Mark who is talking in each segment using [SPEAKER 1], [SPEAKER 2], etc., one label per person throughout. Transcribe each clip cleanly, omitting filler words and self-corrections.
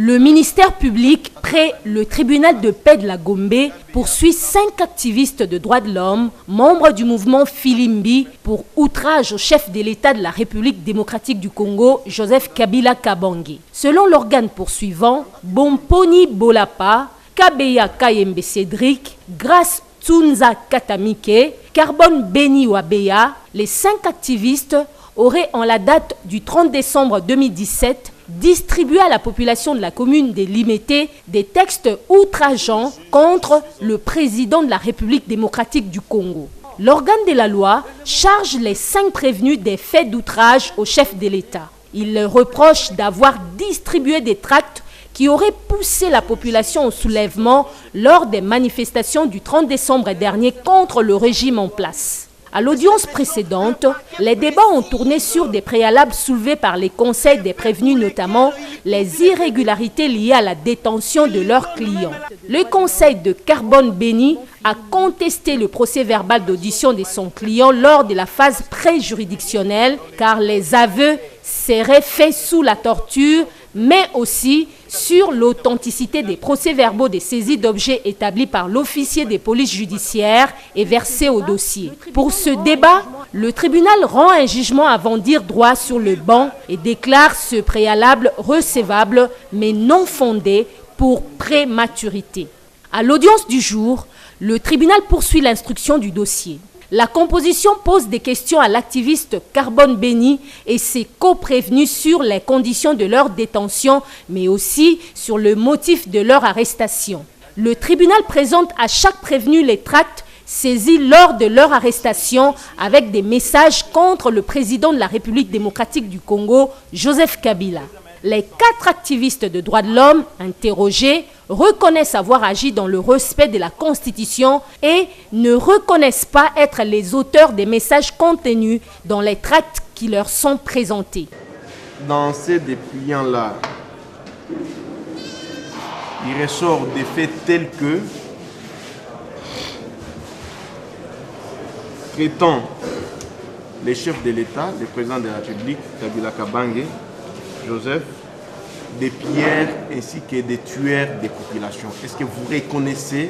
[SPEAKER 1] Le ministère public, près le tribunal de paix de la Gombe, poursuit 5 activistes de droits de l'homme, membres du mouvement Filimbi, pour outrage au chef de l'État de la République démocratique du Congo, Joseph Kabila Kabange. Selon l'organe poursuivant, Bomponi Bolapa, Kabeya Kayembe Cédric, Grace Tsunza Katamike, Carbone Beni Wabeya, les 5 activistes auraient en la date du 30 décembre 2017 distribué à la population de la commune des Limété des textes outrageants contre le président de la République démocratique du Congo. L'organe de la loi charge les 5 prévenus des faits d'outrage au chef de l'État. Il leur reproche d'avoir distribué des tracts qui auraient poussé la population au soulèvement lors des manifestations du 30 décembre dernier contre le régime en place. À l'audience précédente, les débats ont tourné sur des préalables soulevés par les conseils des prévenus, notamment les irrégularités liées à la détention de leurs clients. Le conseil de Carbone Beni a contesté le procès-verbal d'audition de son client lors de la phase pré-juridictionnelle, car les aveux seraient faits sous la torture, mais aussi sur l'authenticité des procès-verbaux des saisies d'objets établis par l'officier des polices judiciaires et versés au dossier. Pour ce débat, le tribunal rend un jugement avant dire droit sur le banc et déclare ce préalable recevable mais non fondé pour prématurité. À l'audience du jour, le tribunal poursuit l'instruction du dossier. La composition pose des questions à l'activiste Carbone Beni et ses co-prévenus sur les conditions de leur détention, mais aussi sur le motif de leur arrestation. Le tribunal présente à chaque prévenu les tracts saisis lors de leur arrestation avec des messages contre le président de la République démocratique du Congo, Joseph Kabila. Les 4 activistes de droits de l'homme interrogés reconnaissent avoir agi dans le respect de la Constitution et ne reconnaissent pas être les auteurs des messages contenus dans les tracts qui leur sont présentés.
[SPEAKER 2] Dans ces dépliants-là, il ressort des faits tels que traitant les chefs de l'État, le président de la République, Kabila Kabange, Joseph, des pierres ainsi que des tueurs des populations. Est-ce que vous reconnaissez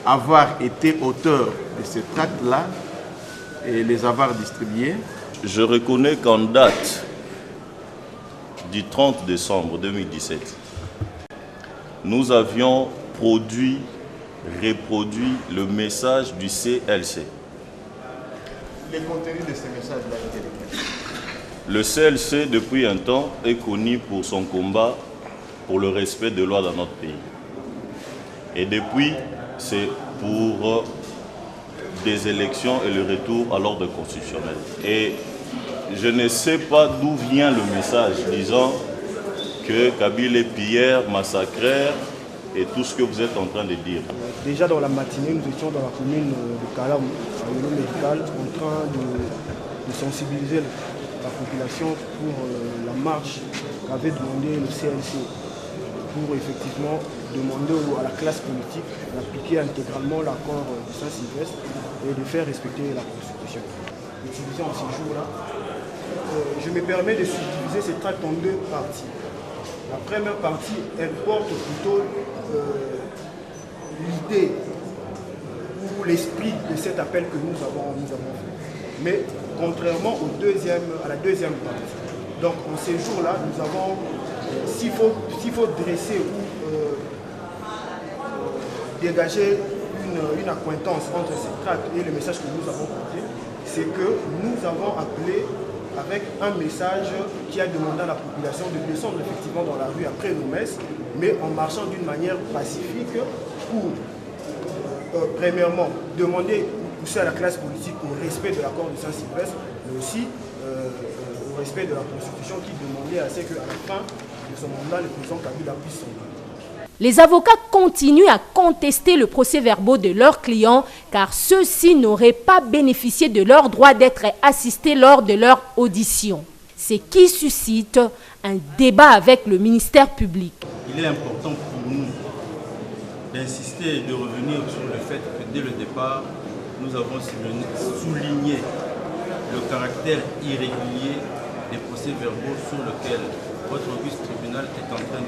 [SPEAKER 2] avoir été auteur de ces tracts-là et les avoir distribués?
[SPEAKER 3] Je reconnais qu'en date du 30 décembre 2017, nous avions reproduit le message du CLC.
[SPEAKER 2] Les contenus de ces messages-là étaient lesquels?
[SPEAKER 3] Le CLC, depuis un temps, est connu pour son combat pour le respect des lois dans notre pays. Et depuis, c'est pour des élections et le retour à l'ordre constitutionnel. Et je ne sais pas d'où vient le message disant que Kabila est pilleur, massacreur et tout ce que vous êtes en train de dire.
[SPEAKER 4] Déjà dans la matinée, nous étions dans la commune de Kalam, à l'Union médicale, en train de sensibiliser la population pour la marche qu'avait demandé le CLC pour effectivement demander à la classe politique d'appliquer intégralement l'accord de Saint-Sylvestre et de faire respecter la Constitution. Utilisant ces jours-là, je me permets de subdiviser ces tracts en 2 parties. La première partie, elle porte plutôt l'idée ou l'esprit de cet appel que nous avons fait. Mais contrairement à la deuxième partie. Donc en ces jours-là, nous avons, s'il faut dresser ou dégager une accointance entre ces tracts et le message que nous avons porté, c'est que nous avons appelé avec un message qui a demandé à la population de descendre effectivement dans la rue après nos messes, mais en marchant d'une manière pacifique pour, premièrement, demander pousser à la classe politique au respect de l'accord de Saint-Sylvestre, mais aussi au respect de la Constitution qui demandait à ce qu'à la fin de son mandat, le président Kabila puisse s'en.
[SPEAKER 1] Les avocats continuent à contester le procès-verbaux de leurs clients car ceux-ci n'auraient pas bénéficié de leur droit d'être assistés lors de leur audition. Ce qui suscite un débat avec le ministère public.
[SPEAKER 5] Il est important pour nous d'insister et de revenir sur le fait que dès le départ, nous avons souligné le caractère irrégulier des procès-verbaux sur lesquels votre vice-tribunal tribunal est en train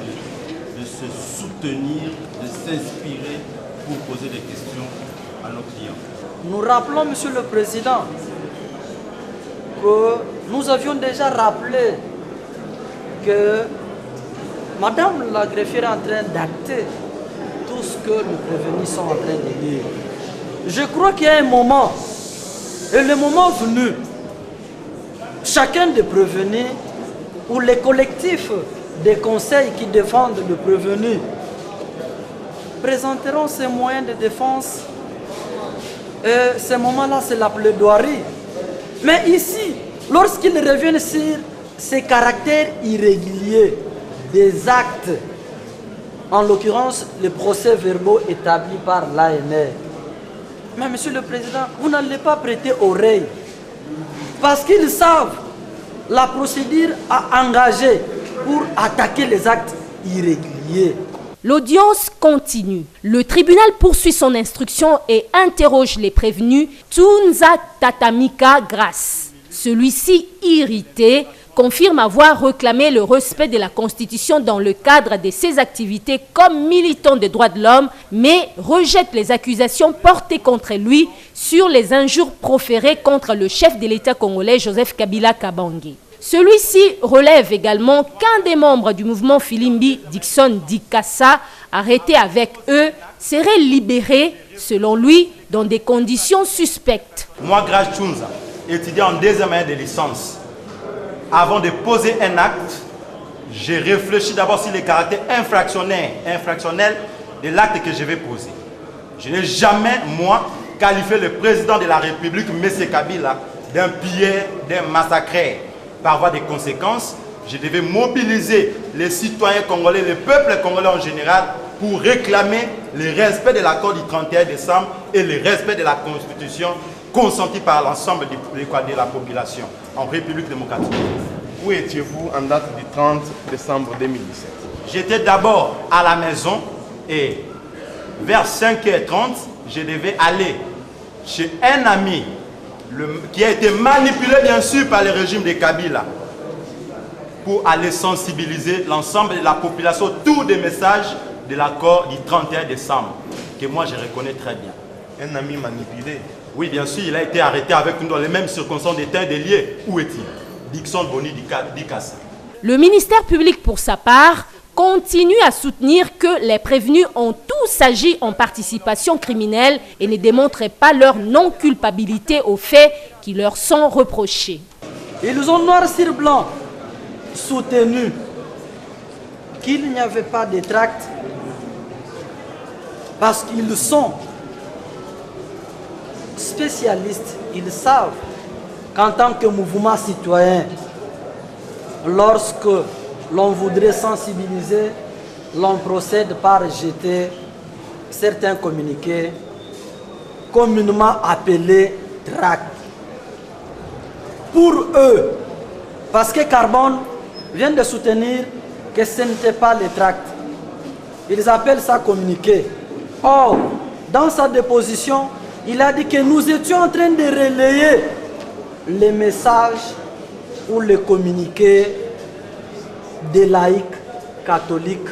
[SPEAKER 5] de se soutenir, de s'inspirer pour poser des questions à nos clients.
[SPEAKER 6] Nous rappelons, Monsieur le Président, que nous avions déjà rappelé que Madame la greffière est en train d'acter tout ce que les prévenus sont en train de dire. Je crois qu'il y a un moment, et le moment venu, chacun des prévenus ou les collectifs des conseils qui défendent le prévenu présenteront ces moyens de défense. Et ce moment-là, c'est la plaidoirie. Mais ici, lorsqu'ils reviennent sur ces caractères irréguliers des actes, en l'occurrence les procès-verbaux établis par l'ANR, mais Monsieur le Président, vous n'allez pas prêter oreille parce qu'ils savent la procédure à engager pour attaquer les actes irréguliers.
[SPEAKER 1] L'audience continue. Le tribunal poursuit son instruction et interroge les prévenus Tunza Tatamika Grace. Celui-ci, irrité, confirme avoir réclamé le respect de la Constitution dans le cadre de ses activités comme militant des droits de l'homme, mais rejette les accusations portées contre lui sur les injures proférées contre le chef de l'État congolais Joseph Kabila Kabange. Celui-ci relève également qu'un des membres du mouvement Filimbi, Dickson Dikassa, arrêté avec eux, serait libéré, selon lui, dans des conditions suspectes.
[SPEAKER 7] Moi, Grace Tunza, étudiant en deuxième année de licence, avant de poser un acte, j'ai réfléchi d'abord sur les caractères infractionnels de l'acte que je vais poser. Je n'ai jamais, moi, qualifié le président de la République, M. Kabila, d'un pilleur, d'un massacreur. Par voie de conséquences, je devais mobiliser les citoyens congolais, le peuple congolais en général, pour réclamer le respect de l'accord du 31 décembre et le respect de la Constitution consenti par l'ensemble de la population en République démocratique.
[SPEAKER 2] Où étiez-vous en date du 30 décembre 2017?
[SPEAKER 7] J'étais d'abord à la maison et vers 5h30, je devais aller chez un ami qui a été manipulé bien sûr par le régime de Kabila pour aller sensibiliser l'ensemble de la population autour des messages de l'accord du 31 décembre que moi je reconnais très bien.
[SPEAKER 2] Un ami manipulé?
[SPEAKER 7] Oui, bien sûr, il a été arrêté avec nous dans les mêmes circonstances d'état de lié. Où est-il? Dickson Boni Dikassa.
[SPEAKER 1] Le ministère public, pour sa part, continue à soutenir que les prévenus ont tous agi en participation criminelle et ne démontrent pas leur non-culpabilité aux faits qui leur sont reprochés.
[SPEAKER 6] Ils ont noir sur blanc soutenu qu'il n'y avait pas de tract parce qu'ils sont spécialistes, ils savent qu'en tant que mouvement citoyen, lorsque l'on voudrait sensibiliser, l'on procède par jeter certains communiqués communément appelés tracts. Pour eux, parce que Carbone vient de soutenir que ce n'était pas les tracts, ils appellent ça communiqué. Or, dans sa déposition, il a dit que nous étions en train de relayer les messages ou les communiqués des laïcs catholiques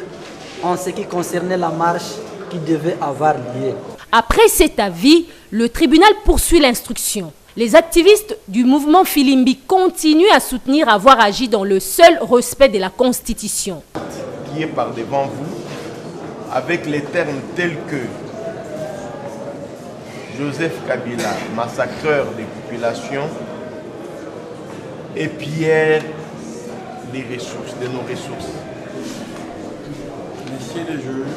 [SPEAKER 6] en ce qui concernait la marche qui devait avoir lieu.
[SPEAKER 1] Après cet avis, le tribunal poursuit l'instruction. Les activistes du mouvement Filimbi continuent à soutenir avoir agi dans le seul respect de la Constitution.
[SPEAKER 2] Qui est par devant vous, avec les termes tels que Joseph Kabila, massacreur des populations, et Pierre des ressources, de nos ressources.
[SPEAKER 8] Messieurs les juges,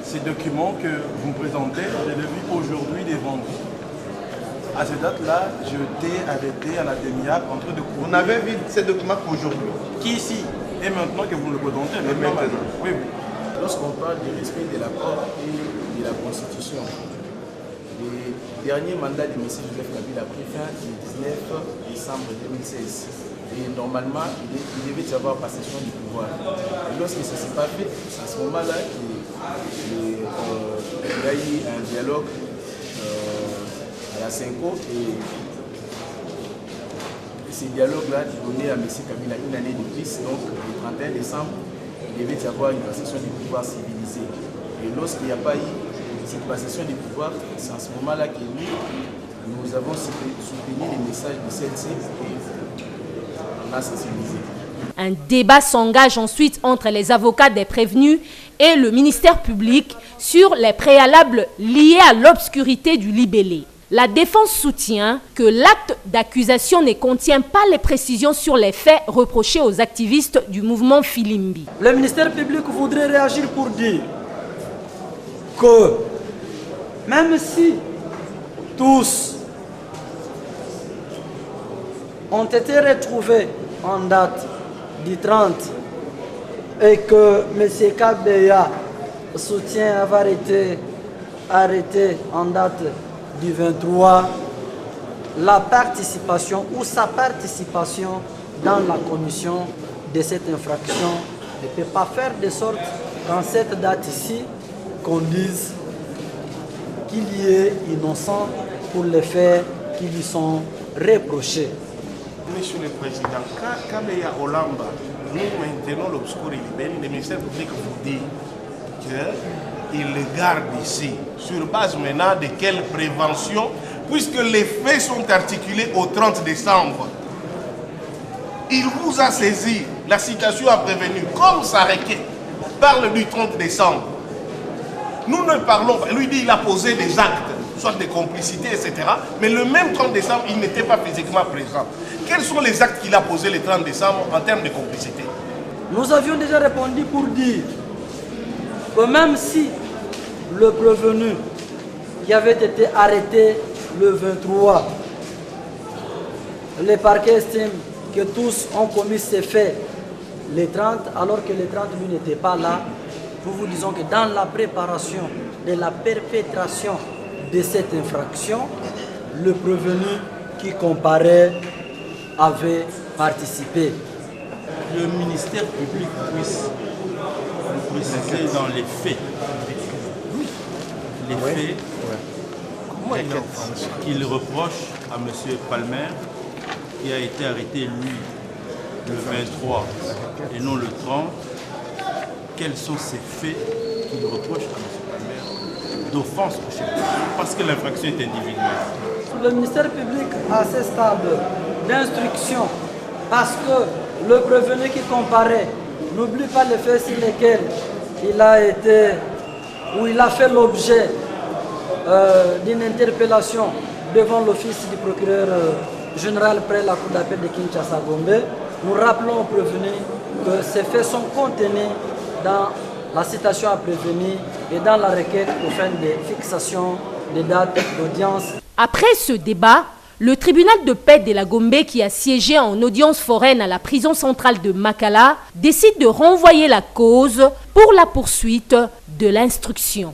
[SPEAKER 8] ces documents que vous me présentez, je les ai vus aujourd'hui devant vous. À cette date-là, je t'ai arrêté à la demi-heure en train de courir.
[SPEAKER 2] Vous n'avez vu ces documents qu'aujourd'hui?
[SPEAKER 8] Qui ici? Et maintenant que vous me le présentez,
[SPEAKER 2] maintenant.
[SPEAKER 8] Oui.
[SPEAKER 9] Lorsqu'on parle du respect de l'accord et de la Constitution, le dernier mandat de M. Joseph Kabila a pris fin le 19 décembre 2016. Et normalement, il devait y avoir passation du pouvoir. Et lorsque ça ne s'est pas fait, à ce moment-là, il y a eu un dialogue à la Cinco et ce dialogue-là donnait à M. Kabila une année de plus, donc le 31 décembre, il devait y avoir une passation du pouvoir civilisé. Et lorsqu'il n'y a pas eu cette passation du pouvoir, c'est à ce moment-là que nous avons soutenu les messages de celle-ci et on a sensibilisé.
[SPEAKER 1] Un débat s'engage ensuite entre les avocats des prévenus et le ministère public sur les préalables liés à l'obscurité du libellé. La défense soutient que l'acte d'accusation ne contient pas les précisions sur les faits reprochés aux activistes du mouvement Filimbi.
[SPEAKER 6] Le ministère public voudrait réagir pour dire que même si tous ont été retrouvés en date du 30 et que M. Kabeya soutient avoir été arrêté en date du 23, la participation ou sa participation dans la commission de cette infraction ne peut pas faire de sorte qu'en cette date ici, qu'on dise qu'il y est innocent pour les faits qui lui sont reprochés.
[SPEAKER 10] Monsieur le Président, quand Kabeya Olamba, nous maintenons l'obscur et libellé, le ministère public vous dit qu'il le garde ici. Sur base maintenant de quelle prévention, puisque les faits sont articulés au 30 décembre. Il vous a saisi, la citation a prévenu, comme sa requête parle du 30 décembre. Nous ne parlons pas, lui dit qu'il a posé des actes, soit des complicités, etc. Mais le même 30 décembre, il n'était pas physiquement présent. Quels sont les actes qu'il a posés le 30 décembre en termes de complicité?
[SPEAKER 6] Nous avions déjà répondu pour dire que même si le prévenu qui avait été arrêté le 23, le parquet estime que tous ont commis ces faits les 30, alors que les 30 lui n'était pas là. Nous vous disons que dans la préparation de la perpétration de cette infraction, le prévenu qui comparait avait participé.
[SPEAKER 5] Le ministère public puisse préciser dans les faits. Les faits qu'il reproche à M. Palmer, qui a été arrêté, lui, le 23 et non le 30. Quels sont ces faits qu'il reproche à M. Palmer d'offense au chef, parce que l'infraction est individuelle?
[SPEAKER 6] Le ministère public a ce stade d'instruction, parce que le prévenu qui comparait n'oublie pas les faits sur lesquels il a été, ou il a fait l'objet d'une interpellation devant l'office du procureur général près la cour d'appel de Kinshasa Gombe. Nous rappelons au prévenu que ces faits sont contenus dans la citation à prévenir et dans la requête aux fins de fixation des dates d'audience.
[SPEAKER 1] Après ce débat, le tribunal de paix de la Gombe, qui a siégé en audience foraine à la prison centrale de Makala, décide de renvoyer la cause pour la poursuite de l'instruction.